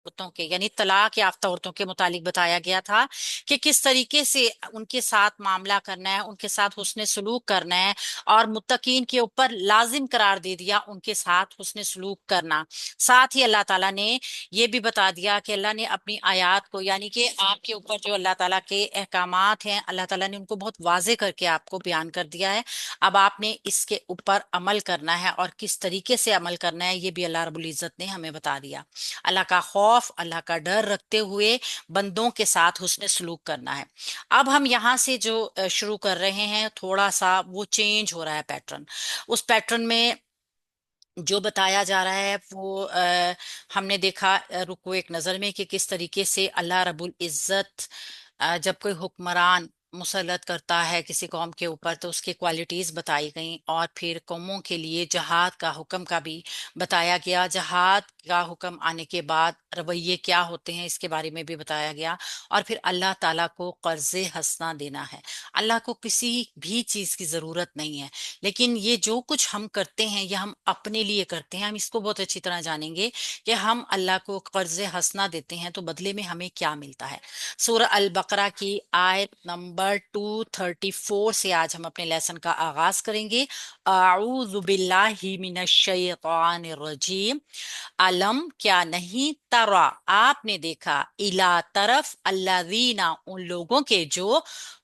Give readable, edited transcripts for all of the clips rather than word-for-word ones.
औरतों के यानी तलाक याफ्ता औरतों के मुतालिक बताया गया था कि किस तरीके से उनके साथ मामला करना है, उनके साथ हुस्न सलूक करना है। और मुत्तकीन के ऊपर लाजिम करार दे दिया उनके साथ हुस्न सलूक करना। साथ ही अल्लाह ताला ने ये भी बता दिया कि अल्लाह ने अपनी आयत को यानी कि आपके ऊपर जो अल्लाह ताला के अहकामात हैं, अल्लाह ताला ने उनको बहुत वाजे करके आपको बयान कर दिया है। अब आपने इसके ऊपर अमल करना है, और किस तरीके से अमल करना है ये भी अल्लाह रब्बुल इज्जत ने हमें बता दिया। अल्लाह का खौफ, अल्लाह का डर रखते हुए बंदों के साथ हुस्न सलूक करना है। अब हम यहाँ से जो शुरू कर रहे हैं, थोड़ा सा वो चेंज हो रहा है पैटर्न। उस पैटर्न में जो बताया जा रहा है वो हमने देखा रुको एक नजर में कि किस तरीके से अल्लाह रब्बुल इज्जत जब कोई हुक्मरान मुसल्लत करता है किसी कौम के ऊपर तो उसकी क्वालिटीज बताई गई, और फिर कौमों के लिए जहाद का हुक्म का भी बताया गया। जहाद का हुक्म आने के बाद रवैये क्या होते हैं इसके बारे में भी बताया गया। और फिर अल्लाह ताला को कर्ज़े हंसना देना है। अल्लाह को किसी भी चीज की जरूरत नहीं है, लेकिन ये जो कुछ हम करते हैं ये हम अपने लिए करते हैं। हम इसको बहुत अच्छी तरह जानेंगे कि हम अल्लाह को कर्ज हंसना देते हैं तो बदले में हमें क्या मिलता है। सूरह अल बकरा की आयत नंबर 234 से आज हम अपने लेसन का आगाज करेंगे। आऊज़ु बिल्लाहि मिनश शैतानिर रजीम। अलम क्या नहीं तरा आपने देखा, इला तरफ अल्लाज़ीना उन लोगों के जो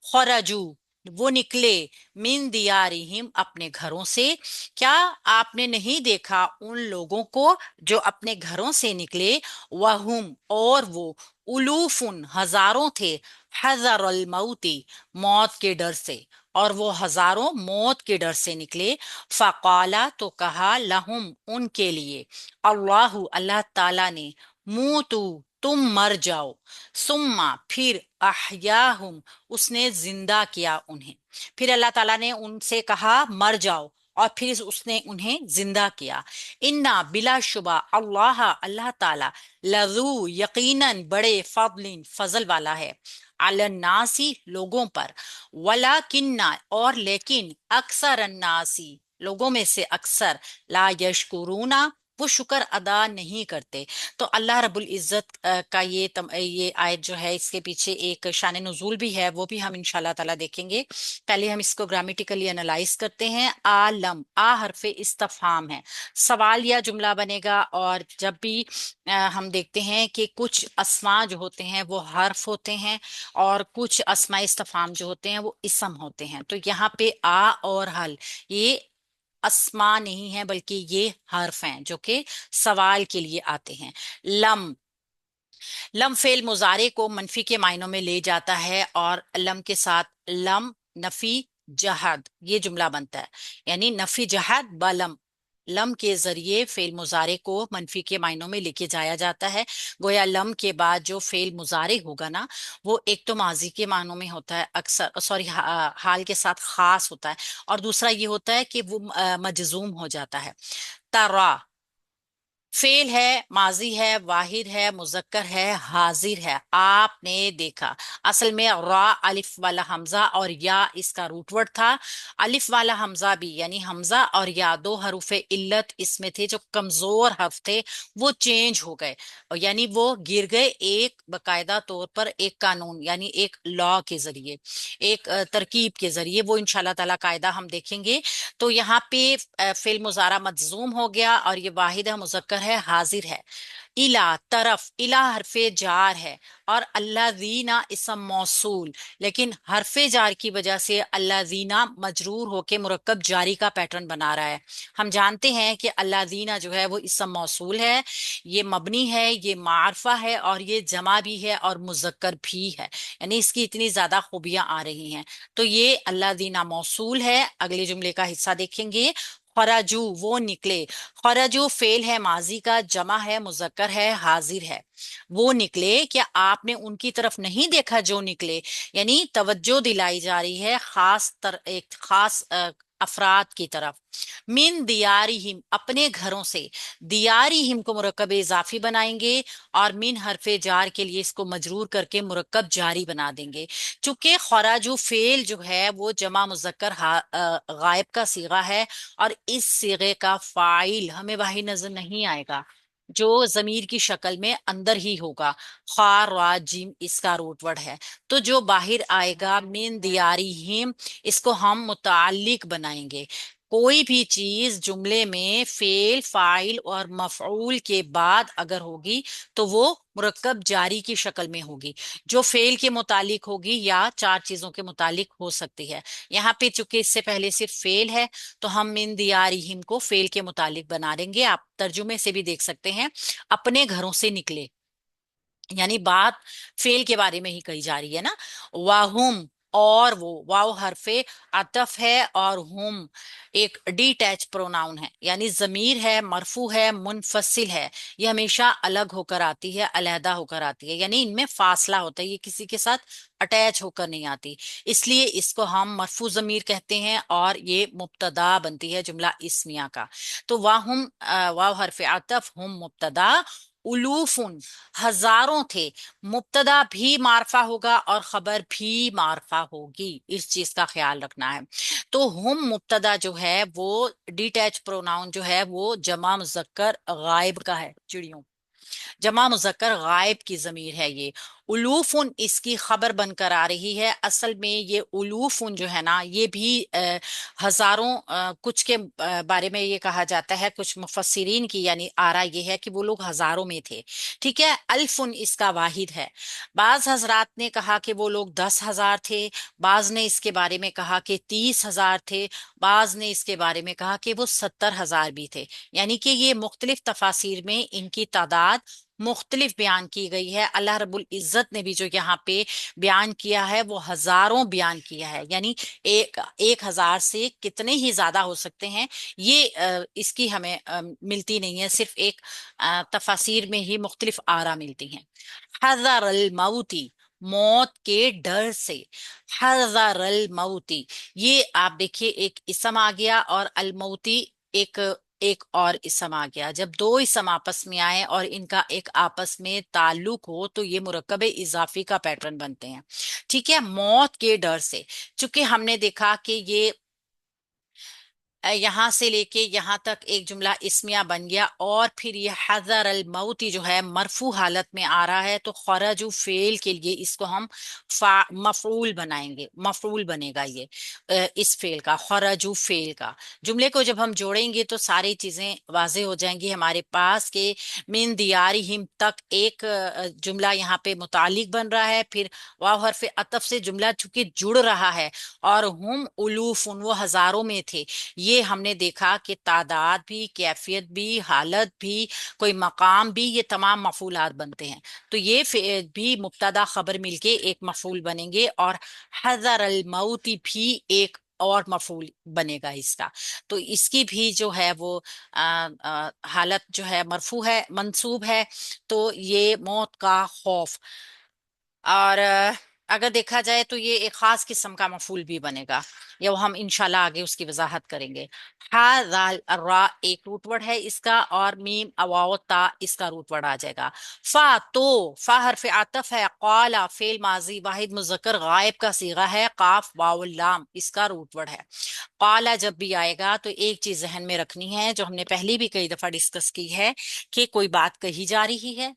खरजू वो निकले, मिन दियारिहिम अपने घरों से। क्या आपने नहीं देखा उन लोगों को जो अपने घरों से निकले, वहुम और वो उलूफुन हजारों थे, हजरल मौती मौत के डर से, और वो हजारों मौत के डर से निकले। फकाला तो कहा लहुम उनके लिए, अल्लाहु अल्लाह ताला ने, मूतू तुम मर जाओ, सुम्मा फिर अहयाहुम उसने जिंदा किया उन्हें। फिर अल्लाह ताला ने उनसे कहा मर जाओ, और फिर उसने उन्हें जिंदा किया। इन्ना बिलाशुबा अल्लाह अल्लाह ताला लजू यकीनन बड़े फضलिन फजल वाला है, अलन्नासी लोगों पर, वला किन्ना और लेकिन अक्सर अन्नासी लोगों में से अक्सर, ला यशकुरूना वो शुक्र अदा नहीं करते। तो अल्लाह रब्बुल इज्जत का ये आयत जो है इसके पीछे एक शान नुज़ूल भी है, वो भी हम इंशाल्लाह ताला देखेंगे। पहले हम इसको ग्रामेटिकली एनालाइज करते हैं। आलम आ हरफे इस्तफहाम है, सवाल या जुमला बनेगा। और जब भी हम देखते हैं कि कुछ अस्मा जो होते हैं वो हर्फ होते हैं, और कुछ अस्मा इस्तफहाम जो होते हैं वो इसम होते हैं। तो यहाँ पे आ और हल ये अस्मा नहीं है बल्कि ये हर्फ हैं जो कि सवाल के लिए आते हैं। लम, लम फेल मुजारे को मनफी के मायनों में ले जाता है, और लम के साथ लम नफी जहद ये जुमला बनता है, यानी नफी जहद बलम। लम के जरिए फेल मुजारे को मनफी के मायनों में लेके जाया जाता है। गोया लम के बाद जो फेल मुजारे होगा ना, वो एक तो माजी के मायनों में होता है अक्सर, सॉरी हाल के साथ खास होता है, और दूसरा ये होता है कि वो मजजूम हो जाता है। तरा फेल है, माजी है, वाहिद है, मुजक्कर है, हाजिर है। आपने देखा, असल में रा अलिफ वाला हमजा और या इसका रूट वर्ड था। अलिफ वाला हमजा भी यानी हमजा और या दो हरूफे इल्लत इसमें थे जो कमजोर हर्फ थे, वो चेंज हो गए, और यानी वो गिर गए एक बकायदा तौर पर एक कानून यानी एक लॉ के जरिए, एक तरकीब के जरिए। वो इंशाल्लाह ताला कायदा हम देखेंगे। तो यहाँ पे फिल मुजारा मजजूम हो गया, और ये वाहिद है, मुजक्कर है, हाजिर है। इला तरफ, इला हरफे जार है, और अल्लाजीना इसम मौसूल, लेकिन हरफे जार की वजह से अल्लाजीना मजरूर होके मुरक्कब जारी का पैटर्न बना रहा है। हम जानते हैं कि अल्लाजीना जो है वो इसम मौसूल है, ये मबनी है, ये मारफा है, और ये जमा भी है और मुजक्कर भी है, यानी इसकी इतनी ज्यादा खूबियां आ रही हैं। तो ये अल्लाजीना मौसूल है। अगले जुमले का हिस्सा देखेंगे। खराजू वो निकले, खराजू फेल है माजी का, जमा है, मुजक्कर है, हाजिर है। वो निकले, क्या आपने उनकी तरफ नहीं देखा जो निकले, यानी तवज्जो दिलाई जा रही है एक खास अफराद की तरफ। मिन दियारिहिम अपने घरों से, दियारिहिम को मुरक्कब इजाफी बनाएंगे, और मिन हरफे जार के लिए इसको मजरूर करके मुरक्कब जारी बना देंगे। चूंकि खराजू फेल जो है वो जमा मुजक्कर गायब का सीगा है, और इस सीगे का फाइल हमें वाही नजर नहीं आएगा। जो जमीर की शक्ल में अंदर ही होगा। खा रा जिम इसका रूट वर्ड है। तो जो बाहर आएगा मिन दियारिहिम, इसको हम मुताल्लिक बनाएंगे। कोई भी चीज जुमले में फेल फाइल और मफऊल के बाद अगर होगी तो वो मुरक्कब जारी की शक्ल में होगी, जो फेल के मुतालिक होगी या चार चीजों के मुतालिक हो सकती है। यहाँ पे चूंकि इससे पहले सिर्फ फेल है, तो हम मिन दियारिहिम को फेल के मुतालिक बना देंगे। आप तर्जुमे से भी देख सकते हैं, अपने घरों से निकले, यानी बात फेल के बारे में ही कही जा रही है ना। वाहुम, और वो वाव हरफे अतफ है, और हुम एक डिटैच प्रोनाउन है, यानी जमीर है, मरफू है, मुनफसिल है। ये हमेशा अलग होकर आती है, अलहदा होकर आती है, यानी इनमें फासला होता है, ये किसी के साथ अटैच होकर नहीं आती। इसलिए इसको हम मरफू जमीर कहते हैं, और ये मुब्तदा बनती है जुमला इस्मिया का। तो वाहुम वाव हरफे अतफ, हुम मुब्तदा, उलूफुन हजारों थे। मुब्तदा भी मारफा होगा और खबर भी मारफा होगी, इस चीज का ख्याल रखना है। तो हम मुब्तदा जो है वो डिटैच प्रोनाउन जो है वो जमा मुजक्कर गायब का है, चिड़ियों। जमा मुजक्कर गायब की जमीर है ये। उलूफुन इसकी खबर बनकर आ रही है। असल में ये उलूफुन जो है ना, ये भी हजारों कुछ के बारे में ये कहा जाता है, कुछ मुफस्सिरीन की यानी आरा ये है कि वो लोग हजारों में थे। ठीक है, अल्फुन इसका वाहिद है। बाज हजरात ने कहा कि वो लोग 10,000 थे, बाज ने इसके बारे में कहा कि 30,000 थे, बाज ने इसके बारे में कहा कि वो 70,000 भी थे। यानी कि ये मुख्तलिफ तफासिर में इनकी तादाद मुख्तलिफ बयान की गई है। अल्लाह रब्बुल इज्जत ने भी जो यहाँ पे बयान किया है वो हजारों बयान किया है, यानी 1,000 से कितने ही ज्यादा हो सकते हैं, ये इसकी हमें मिलती नहीं है, सिर्फ एक तफासिर में ही मुख्तलिफ आरा मिलती हैं। हज़र अल मऊती, मौत के डर से। हज़र अल मऊती, ये आप देखिए एक इसम आ गया, और अल मऊती एक एक और इसम आ गया। जब दो इसम आपस में आए और इनका एक आपस में ताल्लुक हो तो ये मुरक्कब इजाफी का पैटर्न बनते हैं। ठीक है, मौत के डर से, चूंकि हमने देखा कि ये यहां से लेके यहां तक एक जुमला इस्मिया बन गया, और फिर ये हज़र अल मऊती जो है मरफू हालत में आ रहा है, तो खरजू फेल के लिए इसको हम मफूल बनाएंगे, मफूल बनेगा ये इस फेल का, खरजू फेल का। जुमले को जब हम जोड़ेंगे तो सारी चीजें वाजे हो जाएंगी हमारे पास के मिन दियारिहिम तक एक जुमला यहाँ पे मुतालिक बन रहा है, फिर वाव हरफ अतफ से जुमला चूंकि जुड़ रहा है, और हम उलूफ वो हजारों में थे। ये हमने देखा कि तादाद भी, कैफियत भी, हालत भी, कोई मकाम भी, ये तमाम मफूलात बनते हैं। तो ये भी मुब्तदा खबर मिलके एक मफूल बनेंगे, और हज़र अल मऊती भी एक और मफूल बनेगा इसका। तो इसकी भी जो है वो हालत जो है मरफू है, मंसूब है। तो ये मौत का खौफ, और अगर देखा जाए तो ये एक खास किस्म का मफूल भी बनेगा, या वो हम इंशाल्लाह आगे उसकी वजाहत करेंगे। हा जाल रा एक रूट वर्ड है इसका, और मीम अवाव ता इसका रूट वर्ड आ जाएगा। फा, तो फा हरफ आतफ है, काला फेल माजी वाहिद मुजक्कर गायब का सीगा है, काफ वाउल लाम इसका रूट वर्ड है। काला जब भी आएगा तो एक चीज जहन में रखनी है, जो हमने पहले भी कई दफा डिस्कस की है, कि कोई बात कही जा रही है,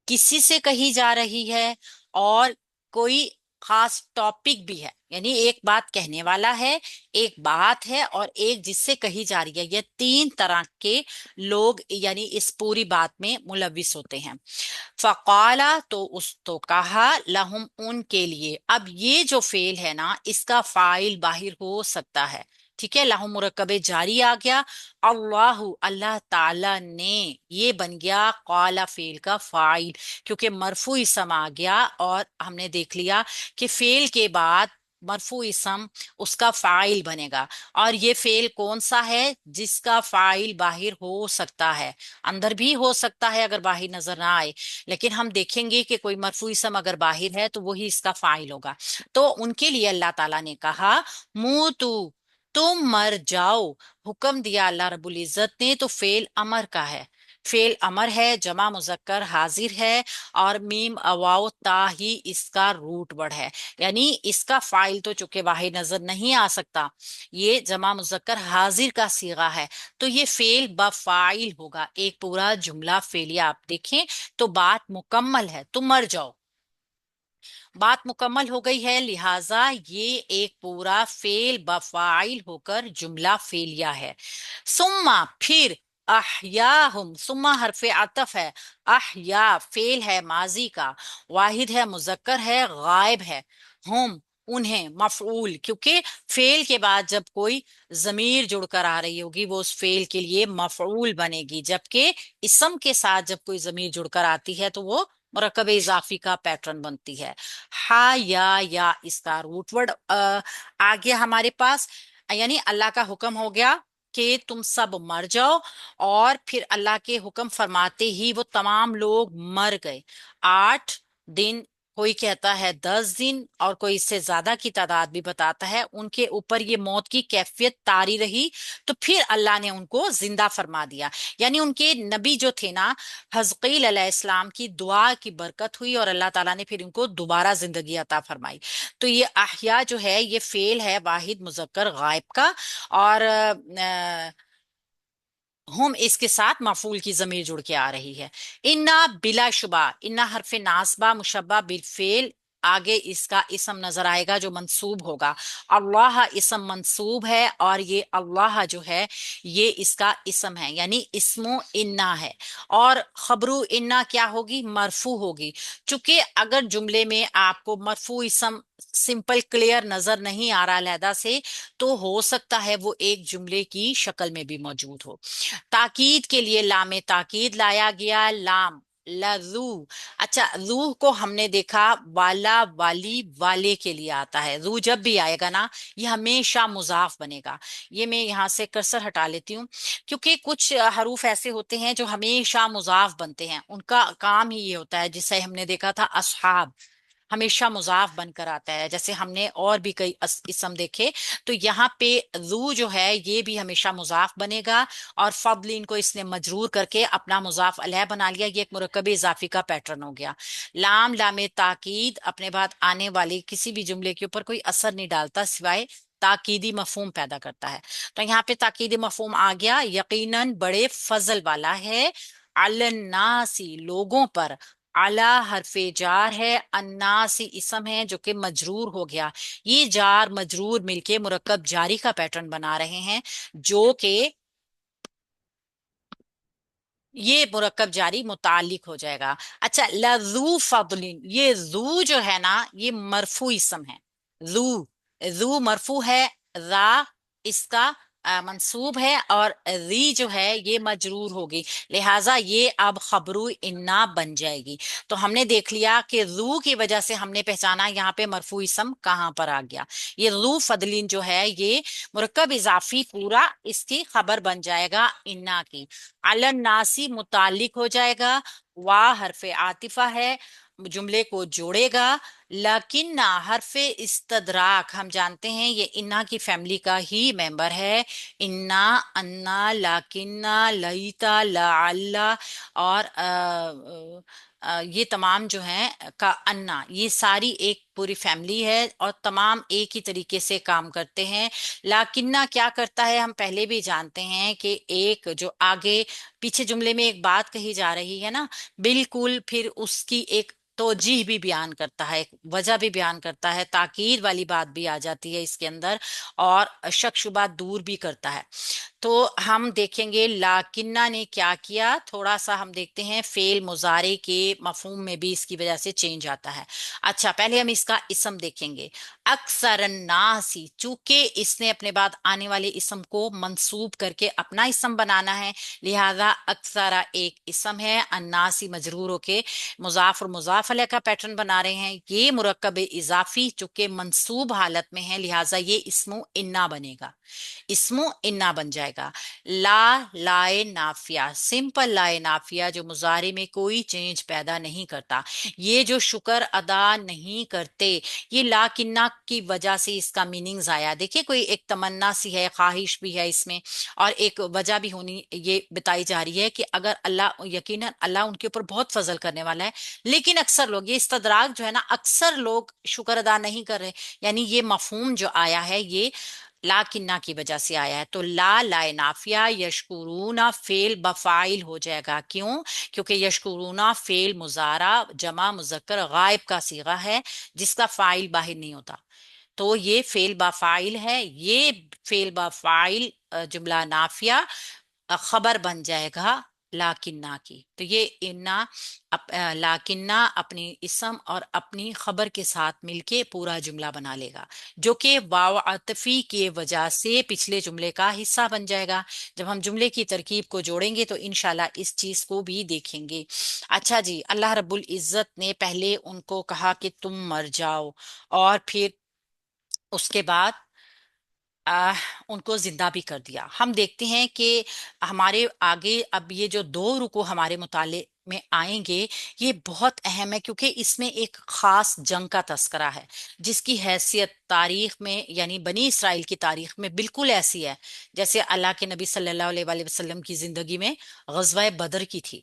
किसी से कही जा रही है, और कोई खास टॉपिक भी है, यानी एक बात कहने वाला है, एक बात है, और एक जिससे कही जा रही है। ये तीन तरह के लोग यानी इस पूरी बात में मुलविस होते हैं। फकाला, तो उस तो कहा, लहुम उनके लिए। अब ये जो फेल है ना, इसका फाइल बाहिर हो सकता है। ठीक है, लाहु मुरकबे जारी आ गया। अल्लाहु अल्लाह ताला ने, ये बन गया काला फेल का फाइल, क्योंकि मरफू इसम आ गया, और हमने देख लिया कि फेल के बाद मरफू इसम उसका फाइल बनेगा। और ये फेल कौन सा है जिसका फाइल बाहिर हो सकता है, अंदर भी हो सकता है अगर बाहिर नजर ना आए, लेकिन हम देखेंगे कि कोई मरफू इसम अगर बाहिर है तो वही इसका फाइल होगा। तो उनके लिए अल्लाह ताला ने कहा, मुंह तू, तुम मर जाओ। हुक्म दिया अल्लाह रब्बुल इज्जत ने, तो फेल अमर का है। फेल अमर है, जमा मुजक्कर हाजिर है, और मीम अवाव ता ही इसका रूट वर्ड है। यानी इसका फाइल तो चूंकि वाहिद नजर नहीं आ सकता, ये जमा मुजक्कर हाजिर का सीगा है, तो ये फेल बफाइल होगा। एक पूरा जुमला फेलिया आप देखें तो बात मुकम्मल है, तुम मर जाओ। बात मुकम्मल हो गई है, लिहाजा ये एक पूरा फेल बफाइल होकर जुमला फेलिया है। सुम्मा फिर, अहयाहुम, सुम्मा हरफे आतफ है, अहया फेल है माजी का, वाहिद है मुजक्कर है गायब है, हुम उन्हें मफऊल, क्योंकि फेल के बाद जब कोई जमीर जुड़कर आ रही होगी वो उस फेल के लिए मफऊल बनेगी, जबकि इसम के साथ जब कोई जमीर जुड़कर आती है तो वो मुरक्कब इजाफी का पैटर्न बनती है। हा या इसका रूट वर्ड आ गया हमारे पास। यानी अल्लाह का हुक्म हो गया कि तुम सब मर जाओ, और फिर अल्लाह के हुक्म फरमाते ही वो तमाम लोग मर गए। 8 दिन, कोई कहता है 10 दिन, और कोई इससे ज्यादा की तादाद भी बताता है, उनके ऊपर ये मौत की कैफियत तारी रही, तो फिर अल्लाह ने उनको जिंदा फरमा दिया। यानी उनके नबी जो थे ना, हजकील अलैहिस्सलाम की दुआ की बरकत हुई और अल्लाह ताला ने फिर उनको दोबारा जिंदगी अता फरमाई। तो ये अहया जो है ये फेल है वाहिद मुजक्कर गायब का, और हम इसके साथ मफूल की जमीर जुड़ के आ रही है। इन्ना बिलाशुबा, इन्ना हरफे नासबा मुशब्बा बिलफेल, आगे इसका इसम नजर आएगा जो मंसूब होगा। अल्लाह इसम मंसूब है, और ये अल्लाह जो है ये इसका इसम है, यानी इसमो इन्ना है। और खबरू इन्ना क्या होगी, मरफू होगी। चूंकि अगर जुमले में आपको मरफू इसम सिंपल क्लियर नजर नहीं आ रहा अलहदा से, तो हो सकता है वो एक जुमले की शक्ल में भी मौजूद हो। ताकीद के लिए लामे ताकीद लाया गया, लाम लजू। अच्छा, जू को हमने देखा वाला वाली वाले के लिए आता है, जू जब भी आएगा ना ये हमेशा मुजाफ बनेगा। ये मैं यहाँ से कर्सर हटा लेती हूँ, क्योंकि कुछ हरूफ ऐसे होते हैं जो हमेशा मुजाफ बनते हैं, उनका काम ही ये होता है। जिसे हमने देखा था असहाब, हमेशा मुजाफ बनकर आता है, जैसे हमने और भी कई इसम देखे। तो यहाँ पे जू जो है ये भी हमेशा मुजाफ बनेगा, और फضलिन को इसने मजरूर करके अपना मुजाफ अलह बना लिया, ये एक मुरक्कब इजाफी का पैटर्न हो गया। लाम लामे ताकीद अपने बाद आने वाले किसी भी जुमले के ऊपर कोई असर नहीं डालता, सिवाय ताकीदी मफहूम पैदा करता है। तो यहाँ पे ताकीदी मफहूम आ गया, यकीनन बड़े फजल वाला है, अलन्नासी लोगों पर, आला हरफे जार है, अन्नासी इसम है जो कि मजरूर हो गया। ये जार मजरूर मिलके मुरक्कब जारी का पैटर्न बना रहे हैं, जो कि ये मुरक्कब जारी मुतालिक हो जाएगा। अच्छा, लजू फदलिन, ये जू जो है ना ये मरफू इसम है। जू, जू मरफू है, रा इसका मंसूब है, और री जो है ये मजरूर होगी, लिहाजा ये अब खबरू इन्ना बन जाएगी। तो हमने देख लिया कि जू की वजह से हमने पहचाना यहाँ पे मरफू इसम कहाँ पर आ गया। ये जू फदलिन जो है ये मुरक्कब इजाफी पूरा इसकी खबर बन जाएगा इन्ना की। अलन नासी मुतालिक हो जाएगा, वाह हरफे आतिफा है, जुमले को जोड़ेगा। लकिन्ना हरफे इस्तदराक, हम जानते हैं ये इन्ना की फैमिली का ही मेंबर है। इन्ना, अन्ना, लाकिन्ना, लईता, लाअल्ला, और ये तमाम जो हैं का अन्ना, ये सारी एक पूरी फैमिली है और तमाम एक ही तरीके से काम करते हैं। लाकिन्ना क्या करता है हम पहले भी जानते हैं कि एक जो आगे पीछे जुमले में एक बात कही जा रही है ना, बिल्कुल फिर उसकी एक तौजीह भी बयान करता है, एक वजह भी बयान करता है, ताकीद वाली बात भी आ जाती है इसके अंदर, और शक शुबा दूर भी करता है। तो हम देखेंगे लाकिन्ना ने क्या किया, थोड़ा सा हम देखते हैं फेल मुजारे के मफहूम में भी इसकी वजह से चेंज आता है। अच्छा, पहले हम इसका इसम देखेंगे। अक्सर नासी, चूंकि इसने अपने बाद आने वाले इसम को मंसूब करके अपना इसम बनाना है, लिहाजा अक्सरा एक इसम है, अन्नासी मजरूर होके मुजाफ और मुजाफ अलैह का पैटर्न बना रहे हैं। ये मुरक्कब इजाफी चूंकि मंसूब हालत में है, लिहाजा ये इसमो इन्ना बनेगा, इसमो इन्ना बन जाएगा। جائے گا. لا لائے نافیہ، سمپل لائے نافیہ جو مضارع میں کوئی چینج پیدا نہیں کرتا. یہ جو شکر ادا نہیں کرتے، یہ لاکنہ کی وجہ سے اس کا میننگز آیا. دیکھیے کوئی ایک تمنا سی ہے، خواہش بھی ہے اس میں، اور ایک وجہ بھی ہونی یہ بتائی جا رہی ہے کہ اگر اللہ، یقیناً اللہ ان کے اوپر بہت فضل کرنے والا ہے، لیکن اکثر لوگ، یہ استدراک جو ہے نا، اکثر لوگ شکر ادا نہیں کر رہے. یعنی یہ مفہوم جو آیا ہے یہ لاکنہ کی وجہ سے آیا ہے. تو لا لائے نافیہ، یشکرون فعل بفاعل ہو جائے گا. کیوں؟ کیونکہ یشکرون فعل مضارع جمع مذکر غائب کا صیغہ ہے جس کا فاعل باہر نہیں ہوتا. تو یہ فعل بافاعل ہے. یہ فعل بافاعل جملہ نافیہ خبر بن جائے گا لاکنہ کی. تو یہ انا لاکنہ اپنی اسم اور اپنی خبر کے ساتھ مل کے پورا جملہ بنا لے گا، جو کہ واو عطفی کی وجہ سے پچھلے جملے کا حصہ بن جائے گا. جب ہم جملے کی ترکیب کو جوڑیں گے تو انشاءاللہ اس چیز کو بھی دیکھیں گے. اچھا جی، اللہ رب العزت نے پہلے ان کو کہا کہ تم مر جاؤ، اور پھر اس کے بعد آہ ان کو زندہ بھی کر دیا. ہم دیکھتے ہیں کہ ہمارے آگے اب یہ جو دو رکو ہمارے مطالعے میں آئیں گے، یہ بہت اہم ہے، کیونکہ اس میں ایک خاص جنگ کا تذکرہ ہے جس کی حیثیت تاریخ میں، یعنی بنی اسرائیل کی تاریخ میں بالکل ایسی ہے جیسے اللہ کے نبی صلی اللہ علیہ وآلہ وسلم کی زندگی میں غزوہ بدر کی تھی.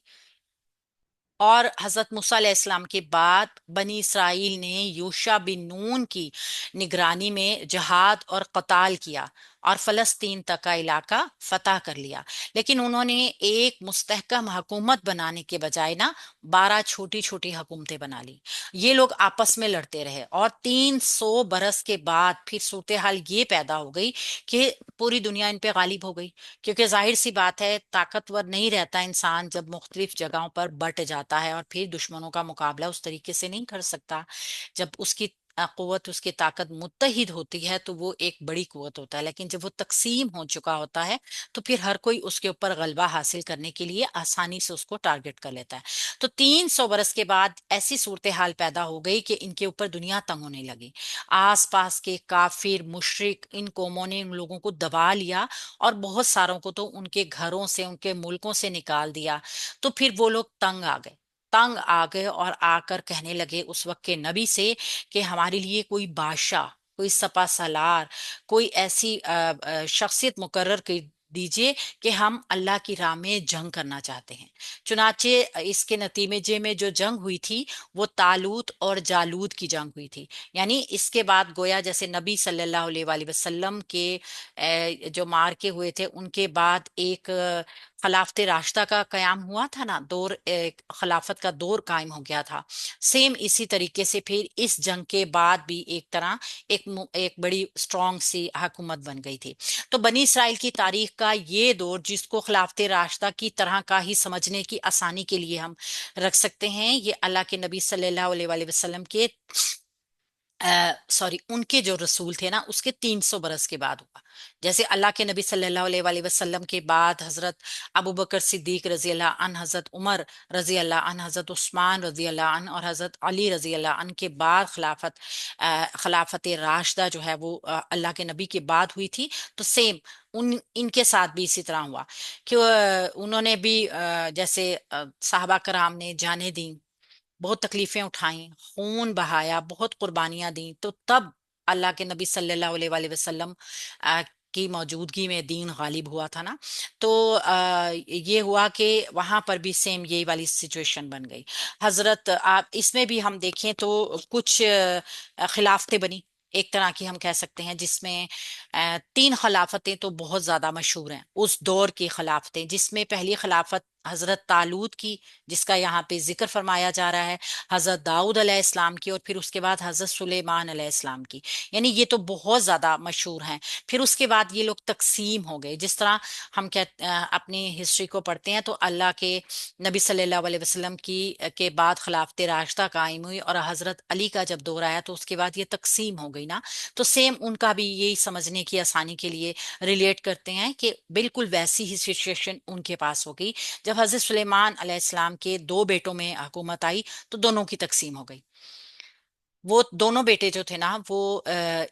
اور حضرت موسیٰ علیہ السلام کے بعد بنی اسرائیل نے یوشع بن نون کی نگرانی میں جہاد اور قتال کیا اور فلسطین تک کا علاقہ فتح کر لیا. لیکن انہوں نے ایک مستحکم حکومت بنانے کے بجائے نا 12 چھوٹی چھوٹی حکومتیں بنا لی. یہ لوگ آپس میں لڑتے رہے، اور 300 برس کے بعد پھر صورتحال یہ پیدا ہو گئی کہ پوری دنیا ان پہ غالب ہو گئی. کیونکہ ظاہر سی بات ہے، طاقتور نہیں رہتا انسان جب مختلف جگہوں پر بٹ جاتا ہے، اور پھر دشمنوں کا مقابلہ اس طریقے سے نہیں کر سکتا. جب اس کی قوت، اس کی طاقت متحد ہوتی ہے تو وہ ایک بڑی قوت ہوتا ہے، لیکن جب وہ تقسیم ہو چکا ہوتا ہے تو پھر ہر کوئی اس کے اوپر غلبہ حاصل کرنے کے لیے آسانی سے اس کو ٹارگٹ کر لیتا ہے. تو 300 برس کے بعد ایسی صورتحال پیدا ہو گئی کہ ان کے اوپر دنیا تنگ ہونے لگی. آس پاس کے کافر مشرک ان قوموں نے ان لوگوں کو دبا لیا، اور بہت ساروں کو تو ان کے گھروں سے، ان کے ملکوں سے نکال دیا. تو پھر وہ لوگ تنگ آ گئے اور آ کر کہنے لگے اس وقت کے نبی سے کہ ہمارے لیے کوئی بادشاہ، کوئی سپہ سالار، کوئی ایسی شخصیت مقرر کر دیجئے کہ ہم اللہ کی راہ میں جنگ کرنا چاہتے ہیں. چنانچہ اس کے نتیجے میں جو جنگ ہوئی تھی وہ طالوت اور جالوت کی جنگ ہوئی تھی. یعنی اس کے بعد گویا جیسے نبی صلی اللہ علیہ وآلہ وسلم کے جو مارکے ہوئے تھے، ان کے بعد ایک خلافت راشدہ کا قیام ہوا تھا نا، دور خلافت کا دور قائم ہو گیا تھا. سیم اسی طریقے سے پھر اس جنگ کے بعد بھی ایک طرح ایک بڑی اسٹرانگ سی حکومت بن گئی تھی. تو بنی اسرائیل کی تاریخ کا یہ دور، جس کو خلافت راشدہ کی طرح کا ہی سمجھنے کی آسانی کے لیے ہم رکھ سکتے ہیں، یہ اللہ کے نبی صلی اللہ علیہ وآلہ وسلم کے ان کے جو رسول تھے نا، اس کے 300 برس کے بعد ہوا. جیسے اللہ کے نبی صلی اللہ علیہ وآلہ وسلم کے بعد حضرت ابو بکر صدیق رضی اللہ عنہ، حضرت عمر رضی اللہ عنہ، حضرت عثمان رضی اللہ عنہ، اور حضرت علی رضی اللہ عنہ کے بعد خلافت راشدہ جو ہے وہ اللہ کے نبی کے بعد ہوئی تھی. تو سیم ان کے ساتھ بھی اسی طرح ہوا کہ انہوں نے بھی جیسے صحابہ کرام نے جانیں دیں، بہت تکلیفیں اٹھائیں، خون بہایا، بہت قربانیاں دیں، تو تب اللہ کے نبی صلی اللہ علیہ وآلہ وسلم کی موجودگی میں دین غالب ہوا تھا نا. تو یہ ہوا کہ وہاں پر بھی سیم یہی والی سچویشن بن گئی. حضرت آپ اس میں بھی ہم دیکھیں تو کچھ خلافتیں بنی، ایک طرح کی ہم کہہ سکتے ہیں، جس میں 3 خلافتیں تو بہت زیادہ مشہور ہیں اس دور کی خلافتیں. جس میں پہلی خلافت حضرت طالوت کی، جس کا یہاں پہ ذکر فرمایا جا رہا ہے، حضرت داؤد علیہ السلام کی، اور پھر اس کے بعد حضرت سلیمان علیہ السلام کی. یعنی یہ تو بہت زیادہ مشہور ہیں. پھر اس کے بعد یہ لوگ تقسیم ہو گئے. جس طرح ہم اپنی ہسٹری کو پڑھتے ہیں تو اللہ کے نبی صلی اللہ علیہ وسلم کی کے بعد خلافت راشدہ قائم ہوئی، اور حضرت علی کا جب دور آیا تو اس کے بعد یہ تقسیم ہو گئی نا. تو سیم ان کا بھی یہی سمجھنے کی آسانی کے لیے ریلیٹ کرتے ہیں کہ بالکل ویسی ہی سچویشن ان کے پاس ہو گئی. جب حضرت سلیمان علیہ السلام کے 2 بیٹوں میں حکومت آئی تو دونوں کی تقسیم ہو گئی. वो दोनों बेटे जो थे ना, वो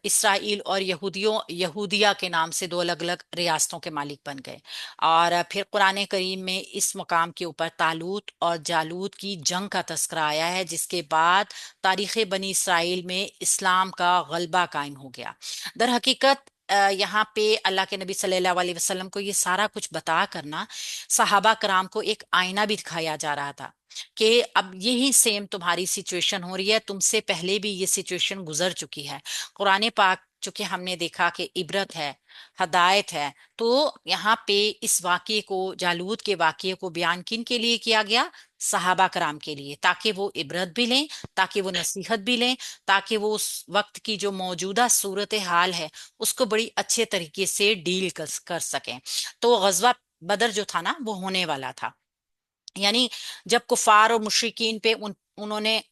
इसराइल और यहूदिया के नाम से दो अलग अलग रियासतों के मालिक बन गए। और फिर कुरान करीम में इस मकाम के ऊपर तालूत और जालूत की जंग का तस्करा आया है, जिसके बाद तारीख बनी इसराइल में इस्लाम का गलबा कायम हो गया। दर हकीकत यहाँ पे अल्लाह के नबी सल्लल्लाहु अलैहि वसल्लम को ये सारा कुछ बता करना, सहाबा कराम को एक आईना भी दिखाया जा रहा था कि अब यही सेम तुम्हारी सिचुएशन हो रही है, तुमसे पहले भी ये सिचुएशन गुजर चुकी है। कुरान पाक चूंकि हमने देखा कि इबरत है, हदायत है, तो यहाँ पे इस वाक्य को, जालूद के वाक्य को बयान किन के लिए किया गया? सहाबा कराम के लिए, ताकि वो इबरत भी लें, ताकि वो नसीहत भी लें, ताकि वो उस वक्त की जो मौजूदा सूरत हाल है उसको बड़ी अच्छे तरीके से डील कर सकें। तो गजवा बदर जो था ना, वो होने वाला था। यानी जब कुफार और मुशरिकीन पे उन्होंने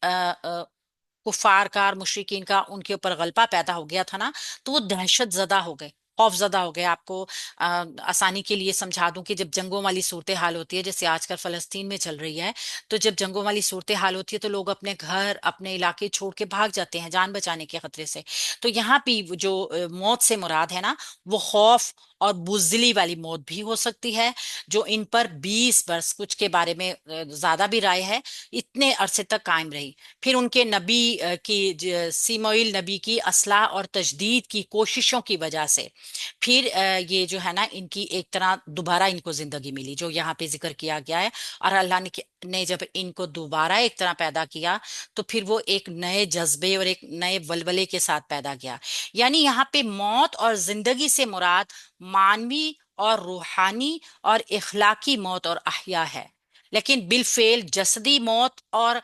कुफार का और मुशरिकीन का उनके ऊपर गलबा पैदा हो गया था ना, तो वो दहशत जदा हो गए, खौफ जदा हो गए। आपको आसानी के लिए समझा दूं कि जब जंगों वाली सूरत हाल होती है, जैसे आजकल फलस्तीन में चल रही है, तो जब जंगों वाली सूरत हाल होती है तो लोग अपने घर, अपने इलाके छोड़ के भाग जाते हैं जान बचाने के खतरे से। तो यहाँ भी वो जो मौत से मुराद है ना, वो खौफ और बुजदिली वाली मौत भी हो सकती है, जो इन पर 20 वर्ष, कुछ के बारे में ज्यादा भी राय है, इतने अरसे तक कायम रही। फिर उनके नबी सीमोइल नबी की असलाह और तजदीद की कोशिशों की वजह से फिर ये जो है ना, इनकी एक तरह दोबारा इनको जिंदगी मिली, जो यहाँ पे जिक्र किया गया है। और अल्लाह ने जब इनको दोबारा एक तरह पैदा किया, तो फिर वो एक नए जज्बे और एक नए वलवले के साथ पैदा किया। यानी यहाँ पे मौत और जिंदगी से मुराद मानवी और रूहानी और इखलाकी मौत और अहया है। लेकिन बिलफेल जसदी मौत और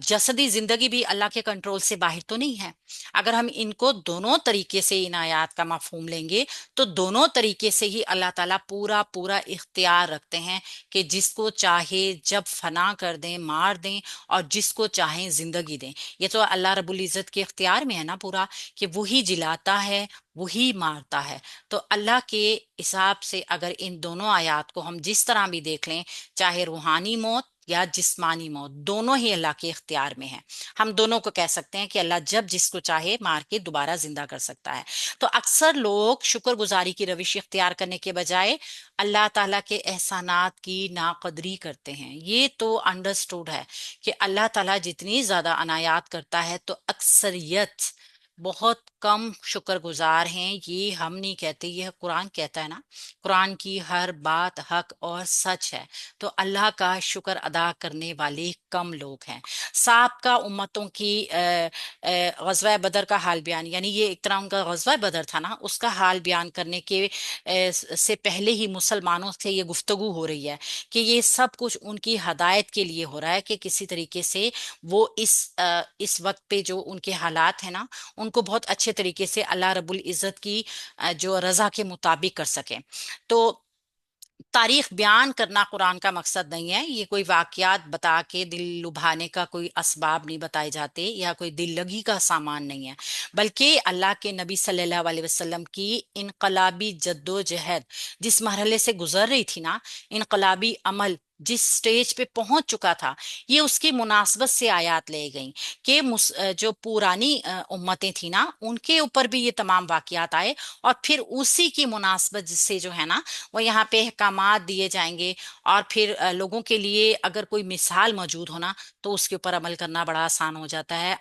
जसदी जिंदगी भी अल्लाह के कंट्रोल से बाहर तो नहीं है। अगर हम इनको दोनों तरीके से, इन आयात का मफहूम लेंगे, तो दोनों तरीके से ही अल्लाह ताला पूरा पूरा इख्तियार रखते हैं कि जिसको चाहे जब फना कर दें, मार दें, और जिसको चाहे जिंदगी दें। ये तो अल्लाह रब्बुल इज्जत के इख्तियार में है ना पूरा, कि वही जिलाता है, वही मारता है। तो अल्लाह के हिसाब से अगर इन दोनों आयात को हम जिस तरह भी देख लें, चाहे रूहानी मौत या जिस्मानी मौत, दोनों ही अल्लाह के इख्तियार में है। हम दोनों को कह सकते हैं कि अल्लाह जब जिसको चाहे मार के दोबारा जिंदा कर सकता है। तो अक्सर लोग शुक्रगुजारी की रविश इख्तियार करने के बजाय अल्लाह ताला के एहसानात की नाकदरी करते हैं। ये तो अंडरस्टूड है कि अल्लाह ताला जितनी ज्यादा अनायात करता है, तो अक्सरियत बहुत कम शुक्रगुजार हैं। ये हम नहीं कहते, ये कुरान कहता है ना, कुरान की हर बात हक और सच है। तो अल्लाह का शुक्र अदा करने वाले कम लोग हैं। साहब का उम्मतों की गज़वा बदर का हाल बयान, यानी ये एक तरह उनका गज़वा बदर था ना, उसका हाल बयान करने के से पहले ही मुसलमानों से ये गुफ्तगू हो रही है कि ये सब कुछ उनकी हदायत के लिए हो रहा है, कि किसी तरीके से वो इस वक्त पे जो उनके हालात है ना, उनको बहुत अच्छे तरीके से अल्लाह रब्बुल इज़्ज़त की जो रजा के मुताबिक कर सकें। तो तारीख बयान करना कुरान का मकसद नहीं है। ये कोई वाकयात बता के दिल लुभाने का कोई असबाब नहीं बताए जाते, या कोई दिल लगी का सामान नहीं है। बल्कि अल्लाह के नबी सल्लल्लाहु अलैहि वसल्लम की इनकलाबी जद्दोजहद जिस मरहले से गुजर रही थी ना, इनकलाबी अमल जिस स्टेज पे पहुंच चुका था, ये उसकी मुनासबत से आयात ले गई कि जो पुरानी उम्मतें थी ना, उनके ऊपर भी ये तमाम वाकयात आए, और फिर उसी की मुनासबत से जो है ना, वो यहाँ पे अहकामात दिए जाएंगे। और फिर लोगों के लिए अगर कोई मिसाल मौजूद हो ना, तो उसके ऊपर अमल करना बड़ा आसान हो जाता है।